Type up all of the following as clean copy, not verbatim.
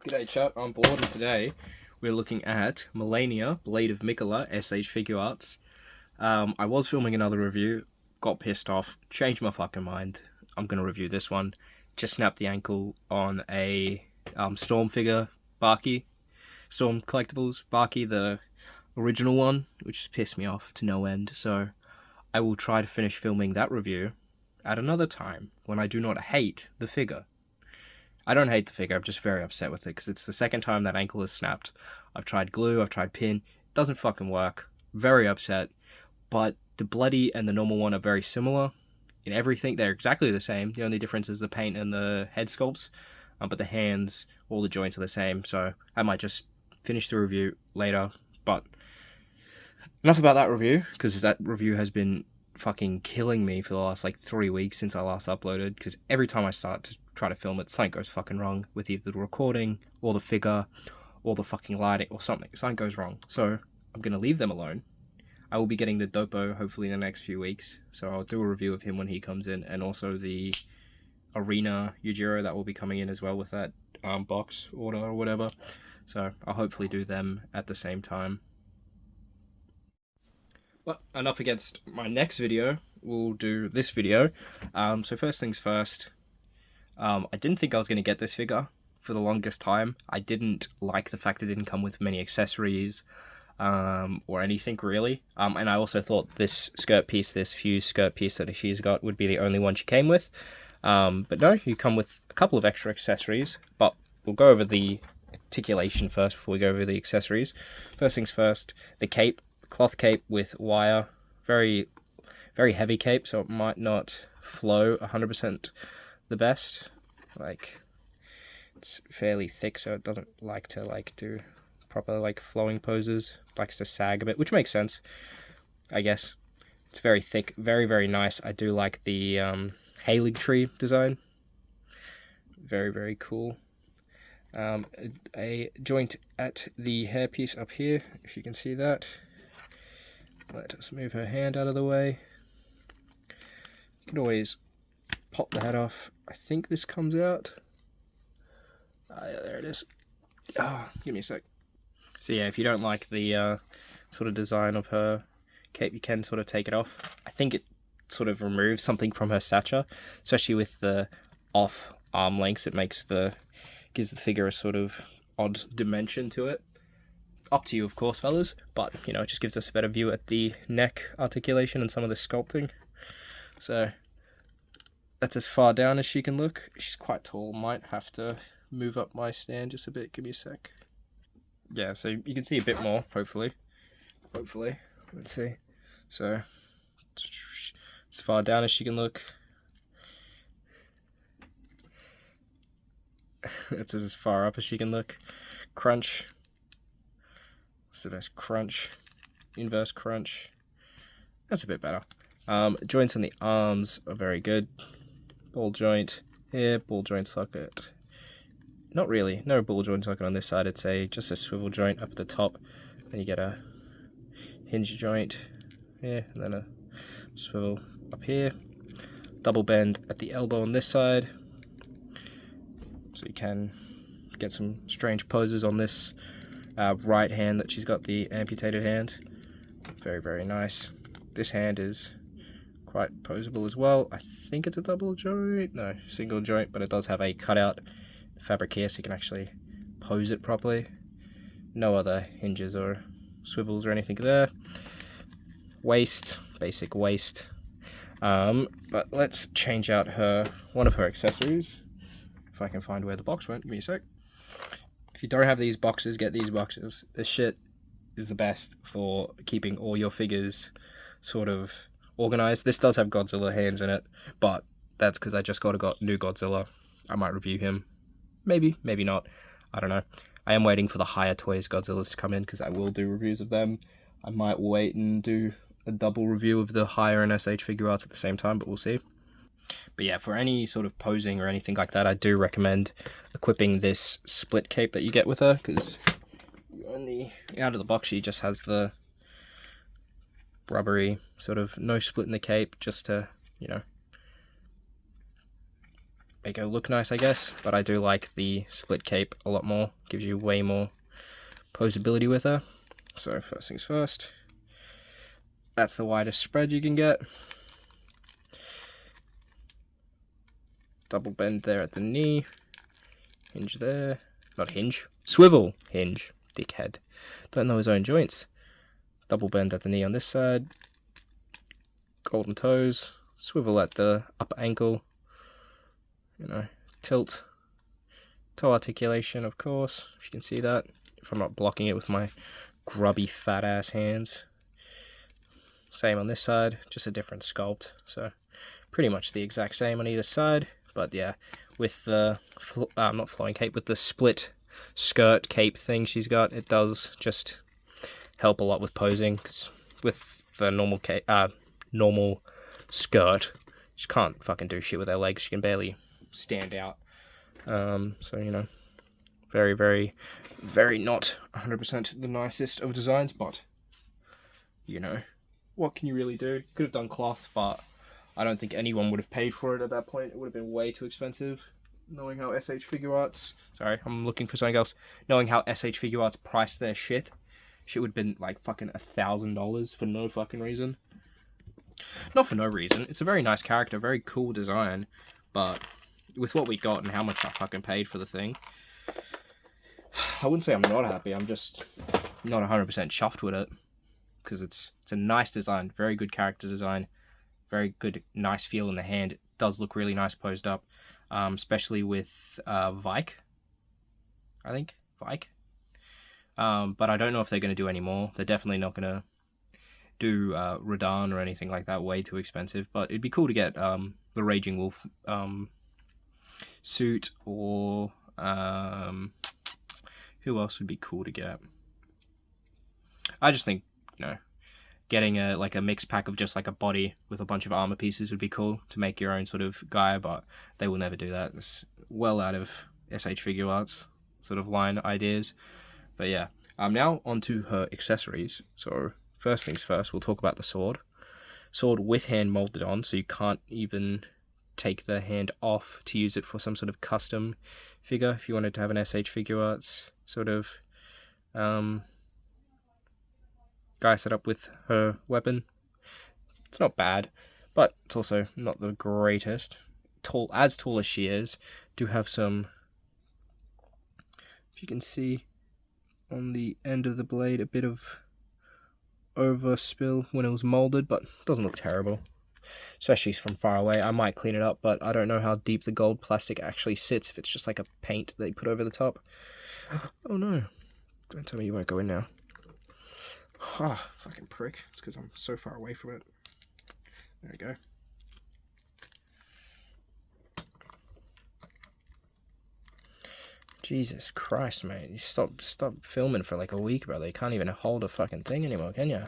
G'day chat, I'm bored and today we're looking at Malenia, Blade of Miquella, SH Figuarts. I was filming another review, got pissed off, changed my fucking mind. I'm going to review this one. Just snapped the ankle on a Storm figure, Barky. Storm Collectibles, Barky, the original one, which just pissed me off to no end. So I will try to finish filming that review at another time when I do not hate the figure. I don't hate the figure, I'm just very upset with it because it's the second time that ankle has snapped. I've tried glue, I've tried pin, it doesn't fucking work. Very upset. But the bloody and the normal one are very similar in everything. They're exactly the same. The only difference is the paint and the head sculpts. But the hands, all the joints are the same. So I might just finish the review later. But enough about that review, because that review has been fucking killing me for the last like 3 weeks since I last uploaded, because every time I start to try to film it, something goes fucking wrong with either the recording or the figure or the fucking lighting or something. Something goes wrong. So I'm going to leave them alone. I will be getting the Dopo hopefully in the next few weeks, so I'll do a review of him when he comes in, and also the Arena Yujiro that will be coming in as well with that box order or whatever. So I'll hopefully do them at the same time. But enough against my next video, we'll do this video. So first things first, I didn't think I was going to get this figure for the longest time. I didn't like the fact it didn't come with many accessories or anything really. And I also thought this skirt piece, this fused skirt piece that she's got, would be the only one she came with. But no, you come with a couple of extra accessories, but we'll go over the articulation first before we go over the accessories. First things first, the cape. Cloth cape with wire, very heavy cape, so it might not flow 100% the best. Like, it's fairly thick, so it doesn't like to do proper like flowing poses. It likes to sag a bit, which makes sense, I guess. It's very thick, very nice. I do like the Halig tree design. Very cool. A joint at the hairpiece up here, if you can see that. Let us move her hand out of the way. You can always pop the head off. I think this comes out. Yeah, there it is. Give me a sec. So yeah, if you don't like the sort of design of her cape, you can sort of take it off. I think it sort of removes something from her stature, especially with the off arm lengths. It gives the figure a sort of odd dimension to it. Up to you, of course, fellas, but you know, it just gives us a better view at the neck articulation and some of the sculpting. So that's as far down as she can look. She's quite tall. Might have to move up my stand just a bit. Give me a sec. Yeah, so you can see a bit more, hopefully. Let's see. So as far down as she can look. That's as far up as she can look. Crunch. So that's crunch, inverse crunch. That's a bit better. Joints on the arms are very good. Ball joint here, ball joint socket. Not really, no ball joint socket on this side. It's just a swivel joint up at the top. Then you get a hinge joint here, and then a swivel up here. Double bend at the elbow on this side. So you can get some strange poses on this right hand that she's got, the amputated hand. Very nice. This hand is quite posable as well. I think it's a double joint, no, single joint, but it does have a cutout fabric here so you can actually pose it properly. No other hinges or swivels or anything there. Waist, basic waist. But let's change out one of her accessories. If I can find where the box went, give me a sec. If you don't have these boxes, get these boxes. This shit is the best for keeping all your figures sort of organized. This does have Godzilla hands in it, but that's because I just got a new Godzilla. I might review him. Maybe not. I don't know. I am waiting for the higher toys Godzillas to come in because I will do reviews of them. I might wait and do a double review of the higher and SH Figuarts at the same time, but we'll see. But yeah, for any sort of posing or anything like that, I do recommend equipping this split cape that you get with her, because out of the box she just has the rubbery sort of no split in the cape, just to, you know, make her look nice, I guess. But I do like the split cape a lot more. Gives you way more posability with her. So first things first. That's the widest spread you can get. Double bend there at the knee. Hinge there. Not hinge. Swivel hinge. Dickhead. Don't know his own joints. Double bend at the knee on this side. Golden toes. Swivel at the upper ankle. You know, tilt. Toe articulation, of course. If you can see that. If I'm not blocking it with my grubby fat ass hands. Same on this side. Just a different sculpt. So pretty much the exact same on either side. But yeah, with the, not flowing cape, with the split skirt cape thing she's got, it does just help a lot with posing. Cause with the normal cape, normal skirt, she can't fucking do shit with her legs. She can barely stand out. So, you know, very, very, very not 100% the nicest of designs, but, you know, what can you really do? Could have done cloth, but I don't think anyone would have paid for it at that point. It would have been way too expensive. Knowing how SH Figuarts... Sorry, I'm looking for something else. Knowing how SH Figuarts price their shit. Shit would have been like fucking $1,000 for no fucking reason. Not for no reason. It's a very nice character, very cool design. But with what we got and how much I fucking paid for the thing, I wouldn't say I'm not happy. I'm just not 100% chuffed with it. Because it's a nice design. Very good character design. Very good, nice feel in the hand. It does look really nice posed up, especially with Vike, I think, Vike. But I don't know if they're going to do any more. They're definitely not going to do Radahn or anything like that, way too expensive. But it'd be cool to get the Raging Wolf suit, or who else would be cool to get? I just think, you know, getting a mixed pack of just like a body with a bunch of armor pieces would be cool to make your own sort of guy, but they will never do that. It's well out of SH Figuarts sort of line ideas. But yeah, now onto her accessories. So first things first, we'll talk about the sword. Sword with hand molded on, so you can't even take the hand off to use it for some sort of custom figure. If you wanted to have an SH Figuarts sort of guy set up with her weapon, it's not bad, but it's also not the greatest. As tall as she is, do have some, if you can see on the end of the blade, a bit of overspill when it was molded, but it doesn't look terrible, especially from far away. I might clean it up, but I don't know how deep the gold plastic actually sits, if it's just like a paint they put over the top. Oh no, don't tell me you won't go in now. Ah, oh, fucking prick. It's because I'm so far away from it. There we go. Jesus Christ, mate. You stop filming for like a week, brother. You can't even hold a fucking thing anymore, can you?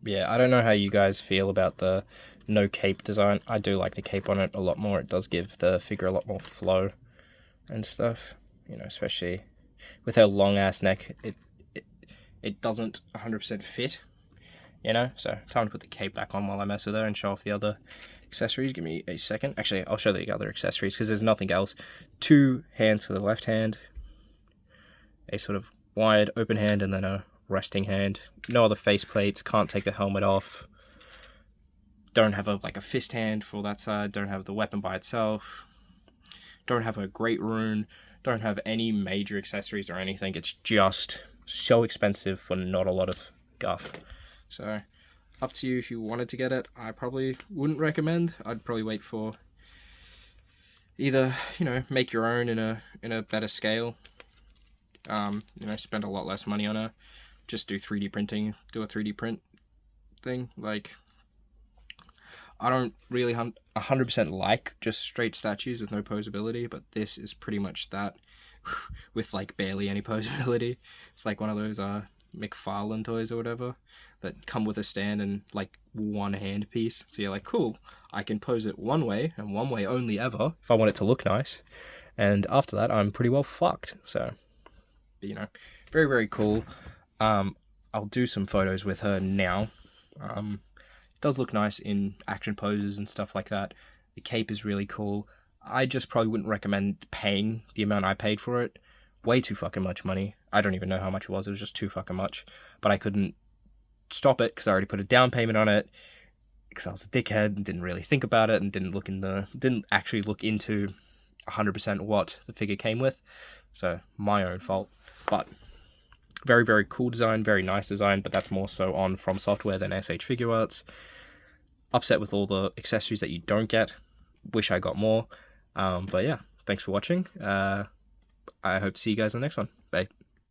Yeah, I don't know how you guys feel about the no cape design. I do like the cape on it a lot more. It does give the figure a lot more flow and stuff. You know, especially with her long ass neck. It doesn't 100% fit, you know, so time to put the cape back on while I mess with her and show off the other accessories. Give me a second. Actually, I'll show the other accessories because there's nothing else. 2 hands for the left hand, a sort of wide open hand, and then a resting hand. No other face plates, can't take the helmet off. Don't have a fist hand for that side, don't have the weapon by itself. Don't have a great rune, don't have any major accessories or anything. It's just so expensive for not a lot of guff. So up to you if you wanted to get it. I probably wouldn't recommend. I'd probably wait for either, you know, make your own in a better scale. You know, spend a lot less money on her. Just do 3D printing, do a 3D print thing. Like, I don't really 100% like just straight statues with no posability, but this is pretty much that. With like barely any posability. It's like one of those McFarlane toys or whatever that come with a stand and like one hand piece. So you're like, cool, I can pose it one way and one way only ever if I want it to look nice. And after that, I'm pretty well fucked. So, you know, very, very cool. I'll do some photos with her now. It does look nice in action poses and stuff like that. The cape is really cool. I just probably wouldn't recommend paying the amount I paid for it. Way too fucking much money. I don't even know how much it was just too fucking much. But I couldn't stop it because I already put a down payment on it, because I was a dickhead and didn't really think about it and didn't actually look into 100% what the figure came with. So my own fault. But very, very cool design, very nice design, but that's more so on From Software than SH Figuarts. Upset with all the accessories that you don't get. Wish I got more. But yeah, thanks for watching. I hope to see you guys in the next one. Bye.